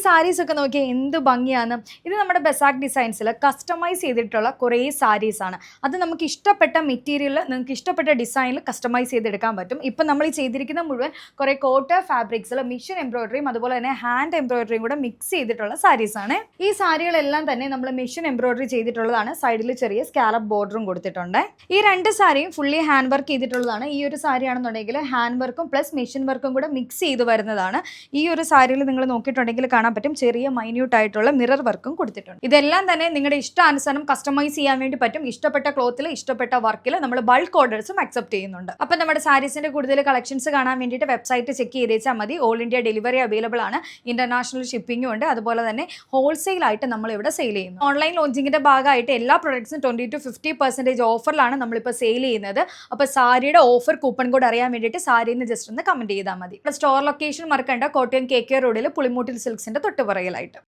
സാരീസ് ഒക്കെ നോക്കിയാൽ എന്ത് ഭംഗിയാണ്. ഇത് നമ്മുടെ ബസാക് ഡിസൈൻസിൽ കസ്റ്റമൈസ് ചെയ്തിട്ടുള്ള കുറേ സാരീസ് ആണ്. അത് നമുക്ക് ഇഷ്ടപ്പെട്ട മെറ്റീരിയൽ, നിങ്ങൾക്ക് ഇഷ്ടപ്പെട്ട ഡിസൈനിൽ കസ്റ്റമൈസ് ചെയ്തെടുക്കാൻ പറ്റും. ഇപ്പം നമ്മൾ ഈ ചെയ്തിരിക്കുന്ന മുഴുവൻ കുറേ കോട്ടൺ ഫാബ്രിക്സിൽ മിഷൻ എംബ്രോയിഡറിയും അതുപോലെ തന്നെ ഹാൻഡ് എംബ്രോയിഡറിയും കൂടെ മിക്സ് ചെയ്തിട്ടുള്ള സാരീസ് ആണ്. ഈ സാരികളെല്ലാം തന്നെ നമ്മൾ മിഷൻ എംബ്രോയിഡറി ചെയ്തിട്ടുള്ളതാണ്. സൈഡിൽ ചെറിയ സ്കാലപ്പ് ബോർഡറും കൊടുത്തിട്ടുണ്ട്. ഈ രണ്ട് സാരിയും ഫുള്ളി ഹാൻഡ് വർക്ക് ചെയ്തിട്ടുള്ളതാണ്. ഈ ഒരു സാരി ആണെന്നുണ്ടെങ്കിൽ ഹാൻഡ് വർക്കും പ്ലസ് മെഷീൻ വർക്കും കൂടെ മിക്സ് ചെയ്ത് വരുന്നതാണ്. ഈ ഒരു സാരിയിൽ നിങ്ങൾ നോക്കിയിട്ടുണ്ടെങ്കിൽ കാണാൻ പറ്റും ചെറിയ മൈന്യൂട്ട് ആയിട്ടുള്ള മിറർ വർക്കും കൊടുത്തിട്ടുണ്ട്. ഇതെല്ലാം തന്നെ നിങ്ങളുടെ ഇഷ്ടാനുസരണം കസ്റ്റമൈസ് ചെയ്യാൻ വേണ്ടി പറ്റും. ഇഷ്ടപ്പെട്ട ക്ലോത്തിൽ ഇഷ്ടപ്പെട്ട വർക്കിൽ നമ്മൾ ബൾക്ക് ഓർഡേഴ്സും അക്സെപ്റ്റ് ചെയ്യുന്നുണ്ട്. അപ്പം നമ്മുടെ സാരീസിന്റെ കൂടുതൽ കളക്ഷൻസ് കാണാൻ വേണ്ടിയിട്ട് വെബ്സൈറ്റ് ചെക്ക് ചെയ്തേച്ചാൽ മതി. ഓൾ ഇന്ത്യ ഡെലിവറി അവൈലബിൾ ആണ്. ഇന്റർനാഷണൽ ഷിപ്പിംഗും ഉണ്ട്. അതുപോലെ തന്നെ ഹോൾസെയിൽ ആയിട്ട് നമ്മൾ ഇവിടെ സെയിൽ ചെയ്യുന്നു. ഓൺലൈൻ ലോഞ്ചിങ്ങിന്റെ ഭാഗമായിട്ട് എല്ലാ പ്രൊഡക്ട്സും 20 to 50% ഓഫറിലാണ് നമ്മളിപ്പോൾ സെയിൽ ചെയ്യുന്നത്. അപ്പോൾ സാരിയുടെ ഓഫർ കൂപ്പൺ കോഡ് അറിയാൻ വേണ്ടിയിട്ട് സാരിന്ന് ജസ്റ്റ് ഒന്ന് കമന്റ് ചെയ്താൽ മതി. സ്റ്റോർ ലൊക്കേഷൻ മറക്കണ്ട, കോട്ടയം KK റോഡിൽ പുളിമൂട്ടിൽ സിൽക്സിന്റെ തൊട്ടുപുറകിലായിട്ട്.